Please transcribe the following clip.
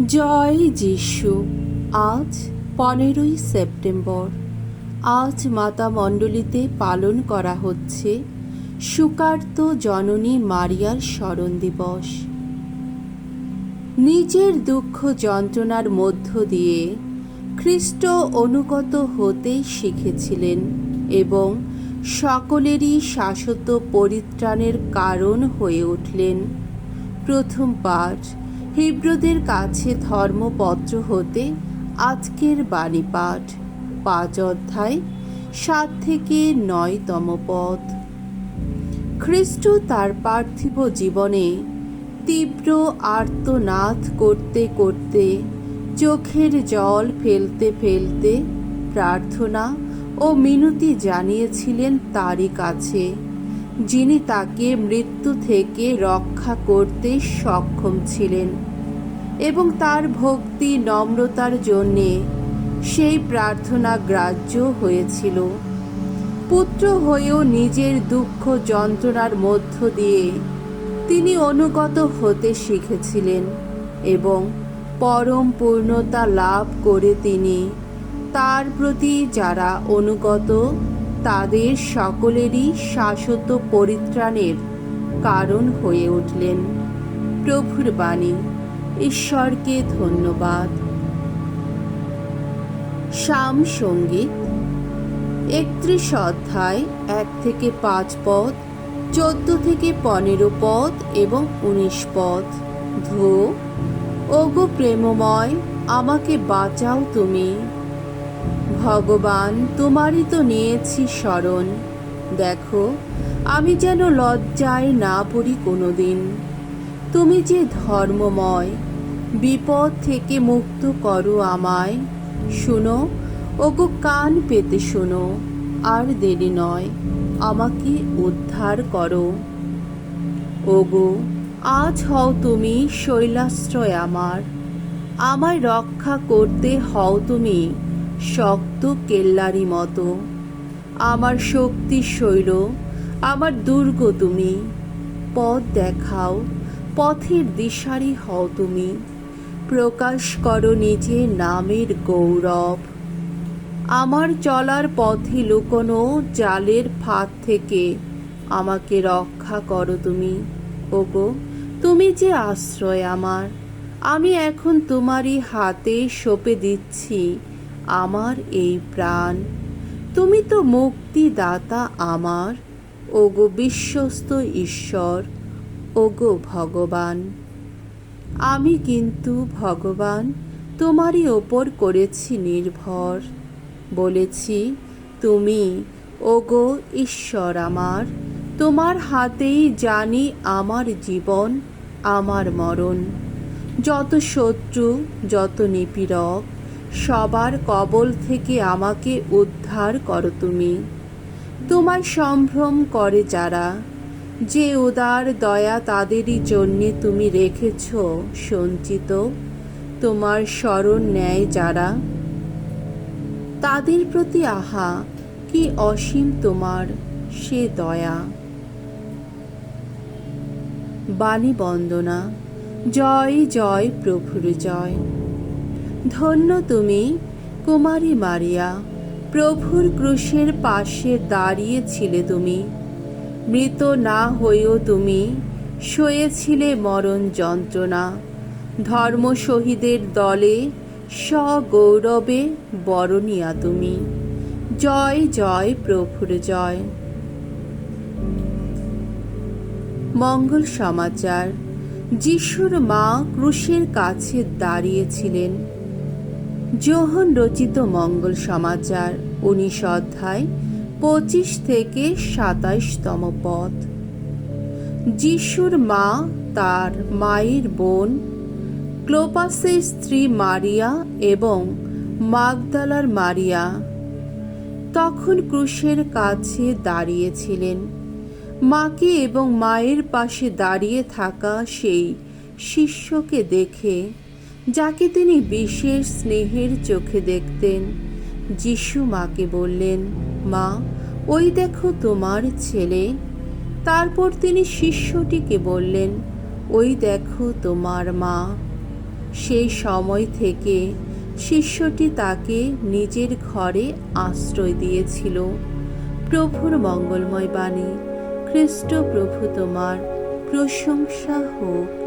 জয় যিশু। আজ 15ই সেপ্টেম্বর। আজ মাতা মণ্ডলীতে পালন করা হচ্ছে সুকার্ত জননী মারিয়ার স্মরণ দিবস। নিজের দুঃখ যন্ত্রণার মধ্য দিয়ে খ্রিস্ট অনুগত হতে শিখেছিলেন এবং সকলেরই শাশ্বত পরিত্রাণের কারণ হয়ে উঠলেন। প্রথম পাঠ হিব্রুদের কাছে ধর্মপত্র হতে আজকের বাণী পাঠ 5 অধ্যায় 7 থেকে 9তম পদ। খ্রিস্ট তার পার্থিব জীবনে তীব্র আর্তনাদ করতে করতে, চোখের জল ফেলতে ফেলতে প্রার্থনা ও মিনতি জানিয়েছিলেন তারই কাছে, যিনি তাকে মৃত্যু থেকে রক্ষা করতে সক্ষম ছিলেন, এবং তার ভক্তি নম্রতার জন্যে সেই প্রার্থনা গ্রাহ্য হয়েছিল। পুত্র হয়েও নিজের দুঃখ যন্ত্রণার মধ্য দিয়ে তিনি অনুগত হতে শিখেছিলেন এবং পরম পূর্ণতা লাভ করে তিনি তার প্রতি যারা অনুগত তাদের সকলেরই শাশ্বত পরিত্রাণের কারণ হয়ে উঠলেন। প্রভুর বাণী। ঈশ্বরকে ধন্যবাদ। সাম সঙ্গীত 31 অধ্যায় 1 থেকে 5 পদ, 14 থেকে 15 পদ এবং 19 পদ। ধো, ওগো প্রেমময়, আমাকে বাঁচাও তুমি। ভগবান, তোমারই তো নিয়েছি শরণ। দেখো, আমি যেন লজ্জায় না পড়ি কোনোদিন। তুমি যে ধর্মময়, বিপদ থেকে মুক্ত করো আমায়। শুনো, ওগো কান পেতে শোনো, আর দেরি নয়, আমাকে উদ্ধার করো। ওগো, আজ হও তুমি শৈলাশ্রয় আমার, আমায় রক্ষা করতে হও তুমি শক্ত কেল্লারি মতো। আমার শক্তি শৈল, আমার দুর্গ তুমি। পথ দেখাও, পথের দিশারি হও তুমি। প্রকাশ করো নিজের নামের গৌরব। আমার চলার পথে লুকোনো জালের ফাঁদ থেকে আমাকে রক্ষা করো তুমি। ওগো, তুমি যে আশ্রয় আমার, আমি এখন তোমারই হাতে সঁপে দিচ্ছি আমার এই প্রাণ। তুমি তো মুক্তিদাতা আমার, ওগো বিশ্বস্ত ঈশ্বর, ওগো ভগবান। আমি কিন্তু ভগবান তোমারই ওপর করেছি নির্ভর। বলেছি, তুমি ওগো ঈশ্বর আমার, তোমার হাতেই জানি আমার জীবন, আমার মরণ। যত শত্রু, যত নিপীড়ক, সবার কবল থেকে আমাকে উদ্ধার করো তুমি। তোমায় সম্ভ্রম করে যারা, যে উদার দয়া তাদেরই জন্যে তুমি রেখেছ সঞ্চিত। তোমার শরণ নেয় যারা, তাদের প্রতি আহা কি অসীম তোমার সে দয়া। বাণী বন্দনা। জয় জয় প্রভুর জয়। ধন্য তুমি কুমারী মারিয়া, প্রভুর ক্রুশের পাশে দাঁড়িয়েছিলে তুমি। মৃত না হয়েও তুমি সয়েছিলে মরণ যন্ত্রণা। ধর্ম শহীদের দলে সগৌরবে বরণিয়া তুমি। জয় জয় প্রভুর জয়। মঙ্গল সমাচার। যিশুর মা ক্রুশের কাছে দাঁড়িয়েছিলেন। যোহন রচিত মঙ্গল সমাচার 19 অধ্যায় 25 থেকে 27তম পদ। যিশুর মা তার মায়ের বোন, ক্লোপাসের স্ত্রী মারিয়া এবং মাগদালার মারিয়া তখন ক্রুশের কাছে দাঁড়িয়েছিলেন। মাকে এবং মায়ের পাশে দাঁড়িয়ে থাকা সেই শিষ্যকে দেখে, যাকে তিনি বিশেষ স্নেহের চোখে দেখতেন, যিশু মাকে বললেন, মা, ওই দেখো তোমার ছেলে। তারপর তিনি শিষ্যটিকে বললেন, ওই দেখো তোমার মা। সেই সময় থেকে শিষ্যটি তাকে নিজের ঘরে আশ্রয় দিয়েছিল। প্রভুর মঙ্গলময় বাণী। খ্রিস্ট প্রভু তোমার প্রশংসা হোক।